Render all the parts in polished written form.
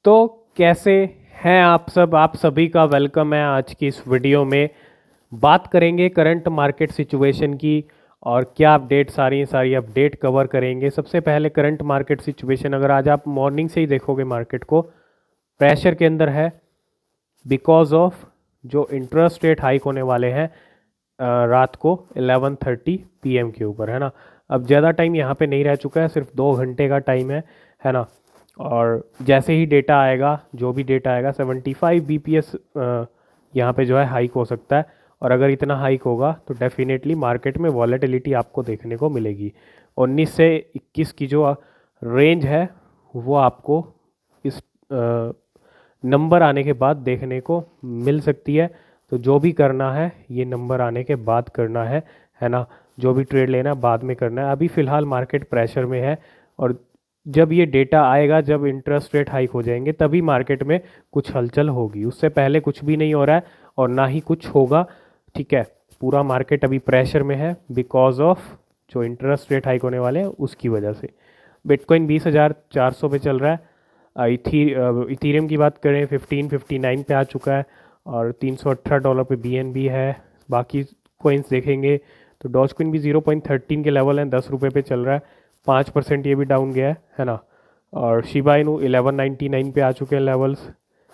तो कैसे हैं आप सभी का वेलकम है। आज की इस वीडियो में बात करेंगे करंट मार्केट सिचुएशन की और क्या अपडेट सारी अपडेट कवर करेंगे। सबसे पहले करंट मार्केट सिचुएशन, अगर आज आप मॉर्निंग से ही देखोगे मार्केट को प्रेशर के अंदर है बिकॉज ऑफ जो इंटरेस्ट रेट हाइक होने वाले हैं रात को 11:30 PM के ऊपर, है ना। अब ज़्यादा टाइम यहाँ पे नहीं रह चुका है, सिर्फ 2 घंटे का टाइम है ना। और जैसे ही डेटा आएगा, जो भी डेटा आएगा 75 BPS यहाँ पे जो है हाइक हो सकता है। और अगर इतना हाइक होगा तो डेफिनेटली मार्केट में वॉलेटिलिटी आपको देखने को मिलेगी। 19 से 21 की जो रेंज है वो आपको इस नंबर आने के बाद देखने को मिल सकती है। तो जो भी करना है ये नंबर आने के बाद करना है ना। जो भी ट्रेड लेना है बाद में करना है। अभी फ़िलहाल मार्केट प्रेशर में है और जब ये डेटा आएगा, जब इंटरेस्ट रेट हाइक हो जाएंगे, तभी मार्केट में कुछ हलचल होगी। उससे पहले कुछ भी नहीं हो रहा है और ना ही कुछ होगा, ठीक है। पूरा मार्केट अभी प्रेशर में है बिकॉज ऑफ जो इंटरेस्ट रेट हाइक होने वाले हैं उसकी वजह से। बिटकॉइन 20,400 पे चल रहा है। इथीरियम की बात करें 1559 पे आ चुका है और $318 पे BNB है। बाकी कोइंस देखेंगे तो डॉजकॉइन भी 0.13 के लेवल हैं, 10 रुपये पे चल रहा है। 5% ये भी डाउन गया है ना। और शिबा इनू 1199 पे आ चुके हैं लेवल्स।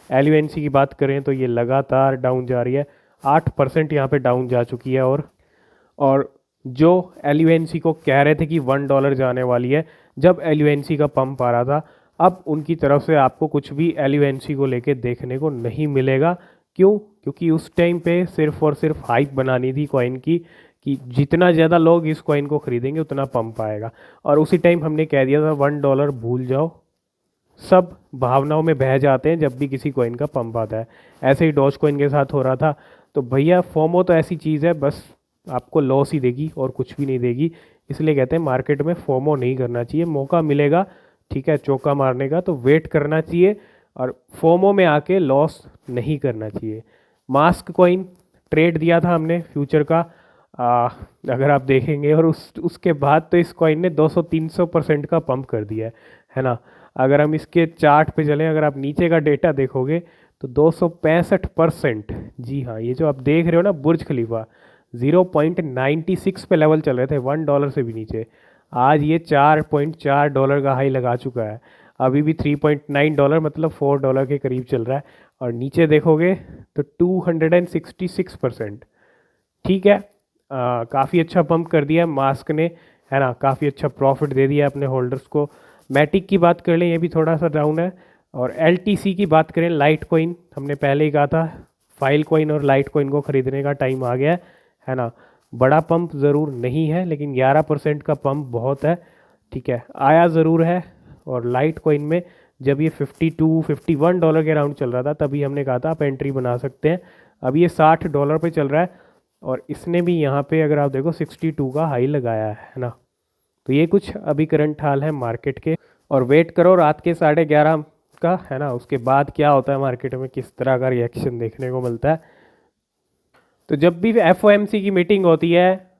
LUNC की बात करें तो ये लगातार डाउन जा रही है, 8% यहाँ पे डाउन जा चुकी है। और जो LUNC को कह रहे थे कि $1 जाने वाली है, जब LUNC का पंप आ रहा था, अब उनकी तरफ से आपको कुछ भी LUNC को लेके देखने को नहीं मिलेगा। क्यों? क्योंकि उस टाइम पे सिर्फ और सिर्फ हाइप बनानी थी कॉइन की कि जितना ज़्यादा लोग इस कॉइन को खरीदेंगे उतना पंप आएगा। और उसी टाइम हमने कह दिया था $1 भूल जाओ। सब भावनाओं में बह जाते हैं जब भी किसी कॉइन का पंप आता है। ऐसे ही डॉज कॉइन के साथ हो रहा था। तो भैया फोमो तो ऐसी चीज़ है, बस आपको लॉस ही देगी और कुछ भी नहीं देगी। इसलिए कहते हैं मार्केट में फोमो नहीं करना चाहिए। मौका मिलेगा, ठीक है, चौका मारने का, तो वेट करना चाहिए और फोमो में आके लॉस नहीं करना चाहिए। मास्क कॉइन ट्रेड दिया था हमने फ्यूचर का, अगर आप देखेंगे, और उसके बाद तो इस कॉइन ने 200-300% का पंप कर दिया है ना। अगर हम इसके चार्ट पे चलें, अगर आप नीचे का डेटा देखोगे तो 265%, जी हाँ, ये जो आप देख रहे हो ना बुर्ज खलीफा, 0.96 पे लेवल चल रहे थे, $1 से भी नीचे। आज ये $4.4 का हाई लगा चुका है। अभी भी $3.9 मतलब $4 के करीब चल रहा है। और नीचे देखोगे तो 266%, ठीक है। काफ़ी अच्छा पंप कर दिया मास्क ने, है ना। काफ़ी अच्छा प्रॉफिट दे दिया अपने होल्डर्स को। मैटिक की बात कर लें, ये भी थोड़ा सा डाउन है। और LTC की बात करें, लाइट कॉइन, हमने पहले ही कहा था फाइल कॉइन और लाइट कॉइन को ख़रीदने का टाइम आ गया है ना। बड़ा पंप ज़रूर नहीं है लेकिन 11% का पंप बहुत है, ठीक है, आया ज़रूर है। और लाइट कॉइन में जब ये $52-51 के राउंड चल रहा था तभी हमने कहा था आप एंट्री बना सकते हैं। अभी ये $60 पे चल रहा है और इसने भी यहाँ पे अगर आप देखो 62 का हाई लगाया है ना। तो ये कुछ अभी करंट हाल है मार्केट के। और वेट करो रात के 11:30 का, है ना, उसके बाद क्या होता है मार्केट में, किस तरह का रिएक्शन देखने को मिलता है। तो जब भी FOMC की मीटिंग होती है,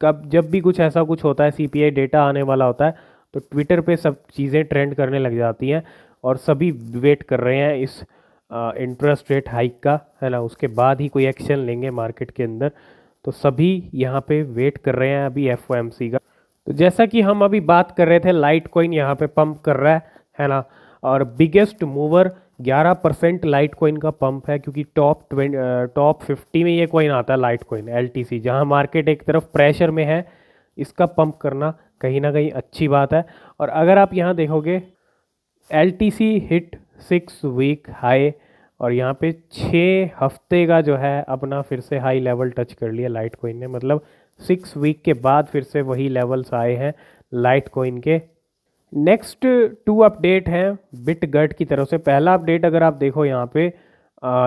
जब भी कुछ ऐसा कुछ होता है, CPI डेटा आने वाला होता है, तो ट्विटर पे सब चीज़ें ट्रेंड करने लग जाती हैं और सभी वेट कर रहे हैं इस इंटरेस्ट रेट हाइक का, है ना। उसके बाद ही कोई एक्शन लेंगे मार्केट के अंदर। तो सभी यहाँ पे वेट कर रहे हैं अभी FOMC का। तो जैसा कि हम अभी बात कर रहे थे, लाइट कॉइन यहाँ पे पंप कर रहा है ना। और बिगेस्ट मूवर 11% लाइट कॉइन का पंप है, क्योंकि टॉप 50 में ये कॉइन आता है, लाइट कॉइन LTC। जहाँ मार्केट एक तरफ प्रेशर में है, इसका पंप करना कहीं ना कहीं अच्छी बात है। और अगर आप यहाँ देखोगे LTC हिट 6 वीक हाई और यहाँ पे 6 हफ्ते का जो है अपना फिर से हाई लेवल टच कर लिया लाइट कॉइन ने। मतलब 6 वीक के बाद फिर से वही लेवल्स आए हैं लाइट कॉइन के। नेक्स्ट 2 अपडेट हैं बिटगट की तरफ से। पहला अपडेट अगर आप देखो यहाँ पे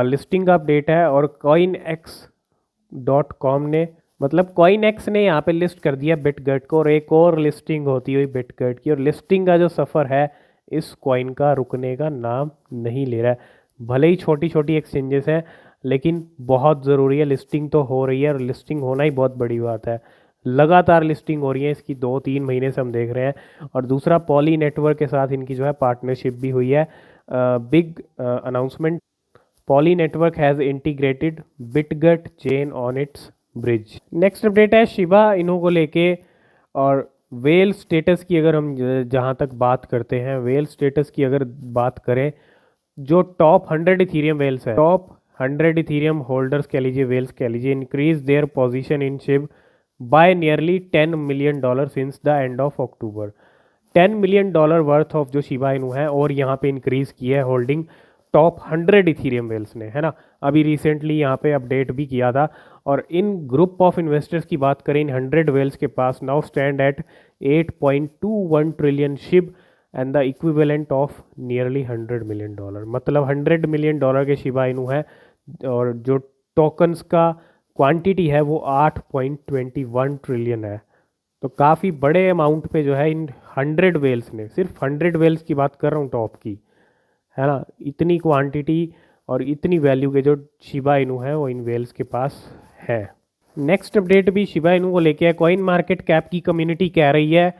लिस्टिंग का अपडेट है और coinex.com ने, मतलब coinex ने यहाँ पे लिस्ट कर दिया बिटगट को, और एक और लिस्टिंग होती हुई बिटगट की। और लिस्टिंग का जो सफ़र है इस कॉइन का रुकने का नाम नहीं ले रहा है। भले ही छोटी छोटी एक्सचेंजेस हैं लेकिन बहुत ज़रूरी है, लिस्टिंग तो हो रही है और लिस्टिंग होना ही बहुत बड़ी बात है। लगातार लिस्टिंग हो रही है इसकी, 2-3 महीने से हम देख रहे हैं। और दूसरा, पॉली नेटवर्क के साथ इनकी जो है पार्टनरशिप भी हुई है। Big announcement, Poly network has integrated Bitgert chain on its bridge. Next update है शिबा इनू को लेके। और वेल स्टेटस की अगर हम जहाँ तक बात करते हैं, वेल स्टेटस की अगर बात करें, जो टॉप 100 इथीरियम वेल्स है, टॉप 100 इथीरियम होल्डर्स कह लीजिए, वेल्स कह लीजिए, increase their position in Shiv bye nearly $10 million since the end of October. $10 million worth of जो शिबा इनू है और यहाँ पे इंक्रीज की है होल्डिंग टॉप 100 इथीरियम वेल्स ने, है ना। अभी रिसेंटली यहाँ पे अपडेट भी किया था। और इन ग्रुप ऑफ इन्वेस्टर्स की बात करें, इन 100 वेल्स के पास now stand at 8.21 trillion Shiv and the equivalent of nearly $100 million। मतलब $100 million के शिबा इनू है और जो टोकन्स का क्वांटिटी है वो 8.21 ट्रिलियन है। तो काफ़ी बड़े अमाउंट पे जो है इन 100 वेल्स ने, सिर्फ 100 वेल्स की बात कर रहा हूँ टॉप की, है ना, इतनी क्वांटिटी और इतनी वैल्यू के जो शिबा इनू है वो इन वेल्स के पास है। नेक्स्ट अपडेट भी शिबा इनू को लेके है। कॉइन मार्केट कैप की कम्युनिटी कह रही है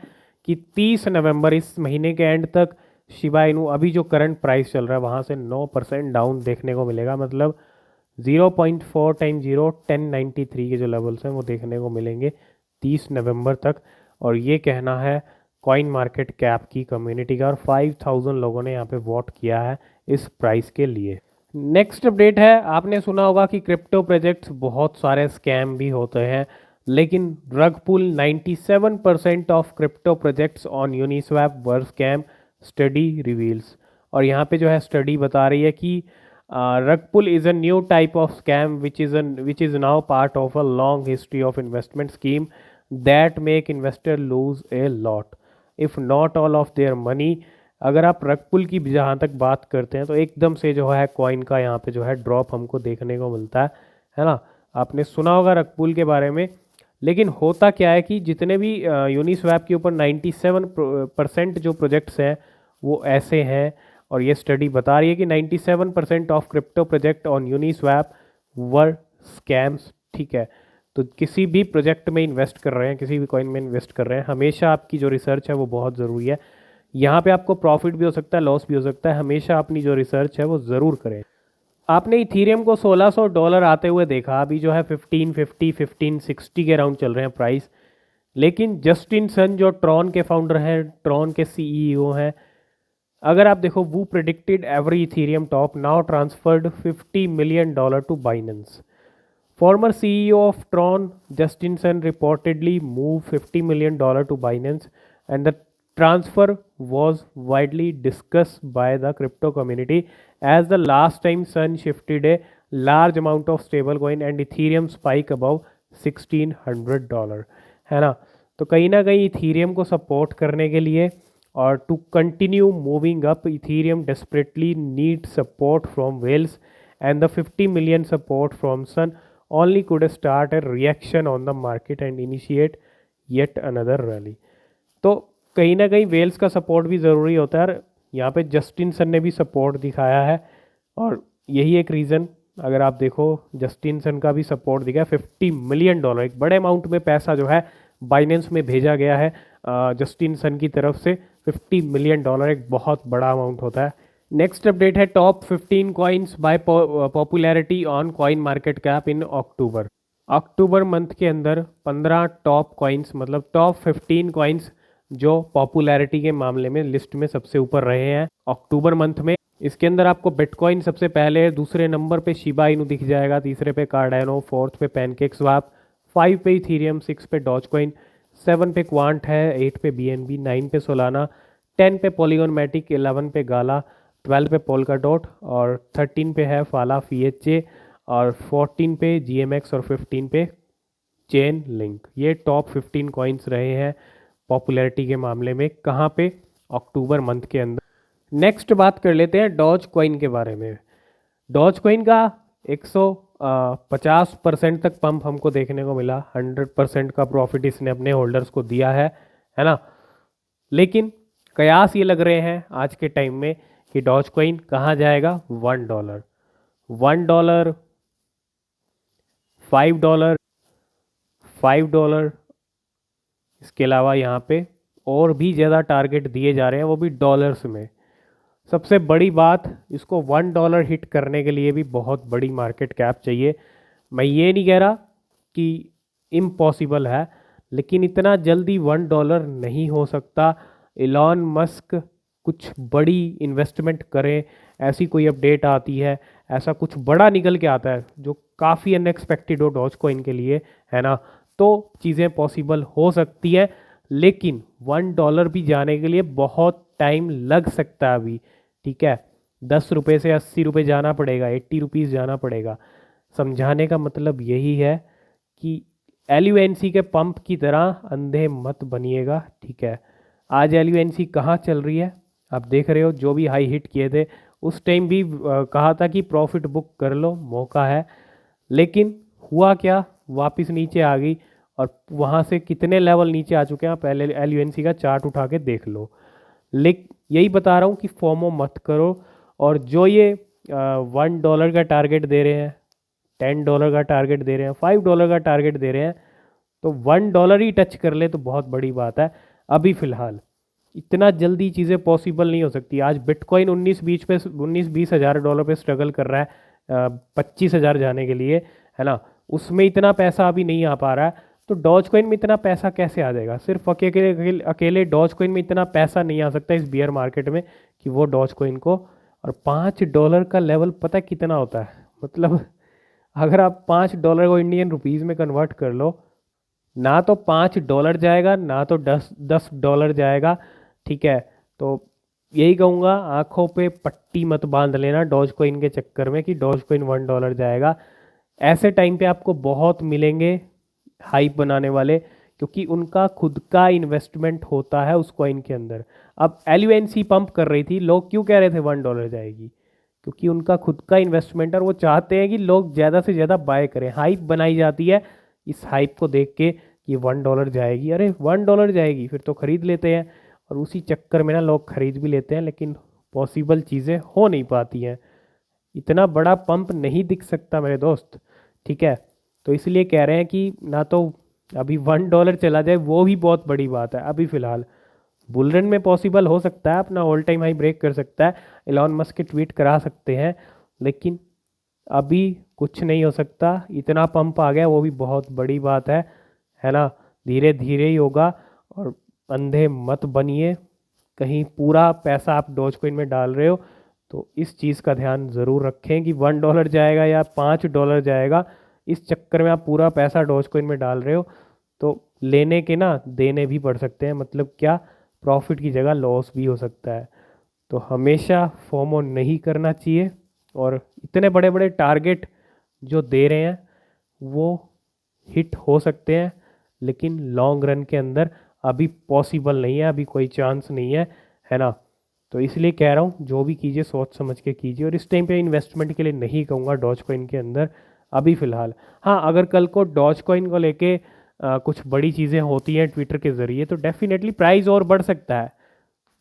कि 30 नवंबर इस महीने के एंड तक शिबा इनू अभी जो करंट प्राइस चल रहा है वहाँ से 9% डाउन देखने को मिलेगा। मतलब 0.4 टाइम 0 1093 के जो लेवल्स हैं वो देखने को मिलेंगे 30 नवंबर तक। और ये कहना है कॉइन मार्केट कैप की कम्युनिटी का, और 5000 लोगों ने यहाँ पे वोट किया है इस प्राइस के लिए। नेक्स्ट अपडेट है, आपने सुना होगा कि क्रिप्टो प्रोजेक्ट्स बहुत सारे स्कैम भी होते हैं, लेकिन रग पुल 97% of crypto projects on Uniswap were scam, study reveals. और यहाँ पे जो है स्टडी बता रही है कि rug pull is a new type of scam which is now part of a long history of investment scheme that make investor lose a lot if not all of their money. अगर आप रग पुल की जहाँ तक बात करते हैं तो एकदम से जो है कॉइन का यहाँ पे जो है ड्रॉप हमको देखने को मिलता है ना। आपने सुना होगा रग पुल के बारे में, लेकिन होता क्या है कि जितने भी यूनिस्वैप के ऊपर 97% जो प्रोजेक्ट्स हैं वो ऐसे हैं। और ये स्टडी बता रही है कि 97% of crypto project on Uniswap were scams. ठीक है, तो किसी भी प्रोजेक्ट में इन्वेस्ट कर रहे हैं, किसी भी कॉइन में इन्वेस्ट कर रहे हैं, हमेशा आपकी जो रिसर्च है वो बहुत ज़रूरी है। यहाँ पे आपको प्रॉफिट भी हो सकता है, लॉस भी हो सकता है, हमेशा अपनी जो रिसर्च है वो ज़रूर करें। आपने इथीरियम को $1600 आते हुए देखा, अभी जो है 1550 1560 के अराउंड चल रहे हैं प्राइस। लेकिन जस्टिन सन जो ट्रॉन के फाउंडर हैं, ट्रॉन के सीईओ हैं, अगर आप देखो वो predicted every Ethereum top now transferred $50 million to Binance. Former CEO of Tron, Justin Sun, reportedly moved $50 million to Binance, and the transfer was widely discussed by the crypto community as the last time Sun shifted a large amount of stablecoin and Ethereum spike above $1600, है ना। तो कहीं ना कहीं Ethereum को support करने के लिए और to continue moving up, Ethereum desperately need support from whales and the 50 million support from Sun only could start a reaction on the market and initiate yet another rally। तो कहीं ना कहीं Wales का support भी ज़रूरी होता है, और यहाँ पे जस्टिन सन ने भी सपोर्ट दिखाया है। और यही एक रीज़न, अगर आप देखो जस्टिन सन का भी सपोर्ट दिखा है। $50 million, एक बड़े अमाउंट में पैसा जो है बाइनेंस में भेजा गया है जस्टिन सन की तरफ से। $50 million एक बहुत बड़ा अमाउंट होता है। नेक्स्ट अपडेट है top 15 coins by popularity on coin market cap in October. October month के अंदर 15 टॉप कॉइन्स, मतलब टॉप 15 कॉइन्स जो पॉपुलैरिटी के मामले में लिस्ट में सबसे ऊपर रहे हैं अक्टूबर मंथ में। इसके अंदर आपको बिटकॉइन सबसे पहले, दूसरे नंबर पे शिबा इनू दिख जाएगा, तीसरे पे कार्डानो, फोर्थ पे पैनकेक स्वैप, 5 पे इथीरियम, 6 पे डॉज कॉइन, 7 पे क्वांट है, 8 पे BNB, 9 पे सोलाना, 10 पे पॉलीगॉन मैटिक, 11 पे गाला, 12 पे पोल्का डॉट, और 13 पे है फाला FHA, और 14 पे GMX, और 15 पे चेन लिंक। ये टॉप 15 कॉइन्स रहे हैं पॉपुलैरिटी के मामले में, कहाँ पे, अक्टूबर मंथ के अंदर। नेक्स्ट बात कर लेते हैं डॉज कॉइन के बारे में। डॉज कॉइन का 150% तक पंप हमको देखने को मिला, 100% का प्रॉफिट इसने अपने होल्डर्स को दिया है ना। लेकिन कयास ये लग रहे हैं आज के टाइम में कि डॉज कॉइन कहाँ जाएगा। $1, $1, $5, $5। इसके अलावा यहाँ पे और भी ज़्यादा टारगेट दिए जा रहे हैं, वो भी डॉलर्स में। सबसे बड़ी बात, इसको $1 हिट करने के लिए भी बहुत बड़ी मार्केट कैप चाहिए। मैं ये नहीं कह रहा कि इम्पॉसिबल है, लेकिन इतना जल्दी $1 नहीं हो सकता। इलॉन मस्क कुछ बड़ी इन्वेस्टमेंट करें, ऐसी कोई अपडेट आती है, ऐसा कुछ बड़ा निकल के आता है जो काफ़ी अनएक्सपेक्टेड हो डॉज कॉइन के लिए, है ना, तो चीज़ें पॉसिबल हो सकती हैं। लेकिन $1 भी जाने के लिए बहुत टाइम लग सकता है अभी। ठीक है, ₹10 से ₹80 जाना पड़ेगा, ₹80 जाना पड़ेगा। समझाने का मतलब यही है कि एलयूएनसी के पंप की तरह अंधे मत बनिएगा। ठीक है, आज एलयूएनसी कहाँ चल रही है आप देख रहे हो। जो भी हाई हिट किए थे उस टाइम भी कहा था कि प्रॉफिट बुक कर लो, मौका है। लेकिन हुआ क्या, वापस नीचे आ गई, और वहाँ से कितने लेवल नीचे आ चुके हैं आप पहले एलयूएनसी का चार्ट उठा के देख लो। यही बता रहा हूँ कि फोमो मत करो। और जो ये $1 का टारगेट दे रहे हैं, $10 का टारगेट दे रहे हैं, $5 का टारगेट दे रहे हैं, तो $1 ही टच कर ले तो बहुत बड़ी बात है। अभी फ़िलहाल इतना जल्दी चीज़ें पॉसिबल नहीं हो सकती। आज बिटकॉइन 19-20 हज़ार डॉलर पे स्ट्रगल कर रहा है 25,000 जाने के लिए, है ना। उसमें इतना पैसा अभी नहीं आ पा रहा है, तो डॉज कॉइन में इतना पैसा कैसे आ जाएगा। सिर्फ अकेले डॉज कॉइन में इतना पैसा नहीं आ सकता इस बियर मार्केट में कि वो डॉज कॉइन को। और $5 का लेवल पता है कितना होता है, मतलब अगर आप $5 को इंडियन रुपीज़ में कन्वर्ट कर लो, ना तो $5 जाएगा, ना तो दस डॉलर जाएगा। ठीक है, तो यही कहूँगा, आंखों पे पट्टी मत बांध लेना डॉज कॉइन के चक्कर में कि डॉज कॉइन $1 जाएगा। ऐसे टाइम पे आपको बहुत मिलेंगे हाइप बनाने वाले, क्योंकि उनका खुद का इन्वेस्टमेंट होता है उस कॉइन के अंदर। अब एलयूएनसी पंप कर रही थी, लोग क्यों कह रहे थे $1 जाएगी, क्योंकि उनका खुद का इन्वेस्टमेंट है और वो चाहते हैं कि लोग ज़्यादा से ज़्यादा बाय करें। हाइप बनाई जाती है, इस हाइप को देख के कि $1 जाएगी, अरे $1 जाएगी फिर तो ख़रीद लेते हैं। और उसी चक्कर में ना लोग खरीद भी लेते हैं, लेकिन पॉसिबल चीज़ें हो नहीं पाती हैं। इतना बड़ा पंप नहीं दिख सकता मेरे दोस्त। ठीक है, तो इसलिए कह रहे हैं कि ना तो अभी $1 चला जाए, वो भी बहुत बड़ी बात है। अभी फ़िलहाल बुलरन में पॉसिबल हो सकता है, अपना ऑल टाइम हाई ब्रेक कर सकता है, एलॉन मस्क के ट्वीट करा सकते हैं, लेकिन अभी कुछ नहीं हो सकता। इतना पंप आ गया, वो भी बहुत बड़ी बात है ना। धीरे धीरे ही होगा, और अंधे मत बनिए। कहीं पूरा पैसा आप डॉज कॉइन में डाल रहे हो तो इस चीज़ का ध्यान ज़रूर रखें कि $1 जाएगा या $5 जाएगा। इस चक्कर में आप पूरा पैसा डॉज कॉइन में डाल रहे हो तो लेने के ना देने भी पड़ सकते हैं, मतलब क्या, प्रॉफिट की जगह लॉस भी हो सकता है। तो हमेशा फोमो नहीं करना चाहिए। और इतने बड़े बड़े टारगेट जो दे रहे हैं वो हिट हो सकते हैं, लेकिन लॉन्ग रन के अंदर अभी पॉसिबल नहीं है, अभी कोई चांस नहीं है ना। तो इसलिए कह रहा हूँ, जो भी कीजिए सोच समझ के कीजिए। और इस टाइम पे इन्वेस्टमेंट के लिए नहीं कहूँगा डॉज कॉइन के अंदर अभी फ़िलहाल। हाँ, अगर कल को डॉज कॉइन को लेके कुछ बड़ी चीज़ें होती हैं ट्विटर के ज़रिए, तो डेफिनेटली प्राइस और बढ़ सकता है,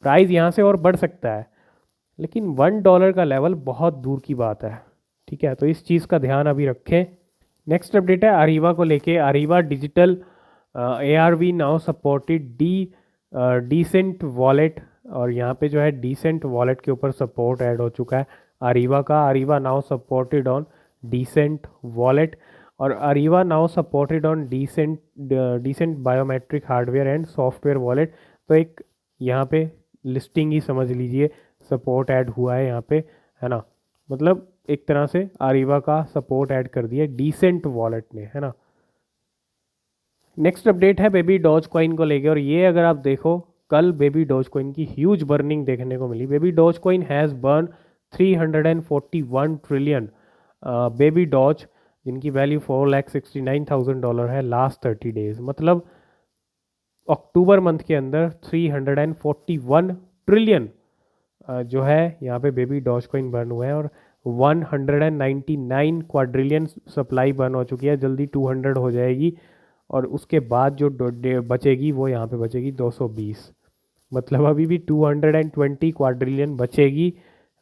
प्राइस यहाँ से और बढ़ सकता है, लेकिन $1 का लेवल बहुत दूर की बात है। ठीक है, तो इस चीज़ का ध्यान अभी रखें। नेक्स्ट अपडेट है अरीवा को लेके। Ariva digital ARV now supported decent wallet, और यहाँ पे जो है डीसेंट वॉलेट के ऊपर सपोर्ट ऐड हो चुका है अरीवा का। Ariva now supported on decent wallet, और Ariva now supported on decent biometric hardware and software wallet. तो एक यहाँ पे लिस्टिंग ही समझ लीजिए, सपोर्ट ऐड हुआ है यहाँ पे, है ना। मतलब एक तरह से अरीवा का सपोर्ट ऐड कर दिया डीसेंट वॉलेट ने, है ना। नेक्स्ट अपडेट है बेबी डॉज कॉइन को लेके। और ये अगर आप देखो, कल बेबी डॉज कॉइन की ह्यूज बर्निंग देखने को मिली। Baby Dodge coin has burn 341 trillion Baby Doge, जिनकी वैल्यू $4,69,000 है लास्ट 30 डेज। मतलब अक्टूबर मंथ के अंदर 341 ट्रिलियन जो है यहाँ पे बेबी डॉज कॉइन बर्न हुए हैं। और 199 क्वाड्रिलियन सप्लाई बर्न हो चुकी है, जल्दी 200 हो जाएगी। और उसके बाद जो बचेगी वो यहाँ पे बचेगी 220, मतलब अभी भी 220 क्वाड्रिलियन बचेगी।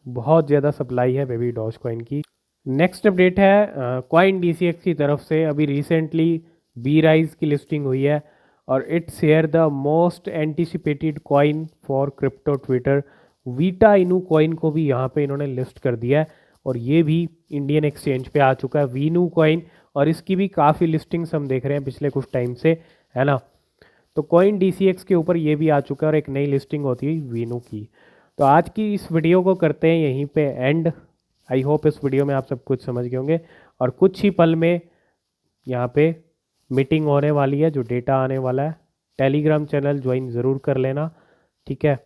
बहुत ज़्यादा सप्लाई है बेबी डॉज कॉइन की। नेक्स्ट अपडेट है कॉइन DCX की तरफ से। अभी रिसेंटली बी राइज की लिस्टिंग हुई है, और it's here the most anticipated coin for crypto Twitter. Vita Inu coin को भी यहाँ पे इन्होंने लिस्ट कर दिया है और ये भी इंडियन एक्सचेंज पे आ चुका है वीनू कॉइन, और इसकी भी काफ़ी लिस्टिंग्स हम देख रहे हैं पिछले कुछ टाइम से, है ना। तो कॉइन DCX के ऊपर ये भी आ चुका है और एक नई लिस्टिंग होती है वीनू की। तो आज की इस वीडियो को करते हैं यहीं पे एंड। आई होप इस वीडियो में आप सब कुछ समझ गए होंगे, और कुछ ही पल में यहाँ पे मीटिंग होने वाली है, जो डेटा आने वाला है। टेलीग्राम चैनल ज्वाइन ज़रूर कर लेना, ठीक है।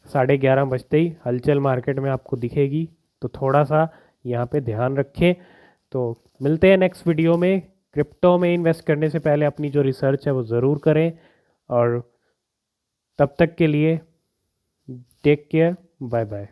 11:30 बजते ही हलचल मार्केट में आपको दिखेगी, तो थोड़ा सा यहाँ पे ध्यान रखें। तो मिलते हैं नेक्स्ट वीडियो में। क्रिप्टो में इन्वेस्ट करने से पहले अपनी जो रिसर्च है वो ज़रूर करें, और तब तक के लिए टेक केयर, बाय बाय।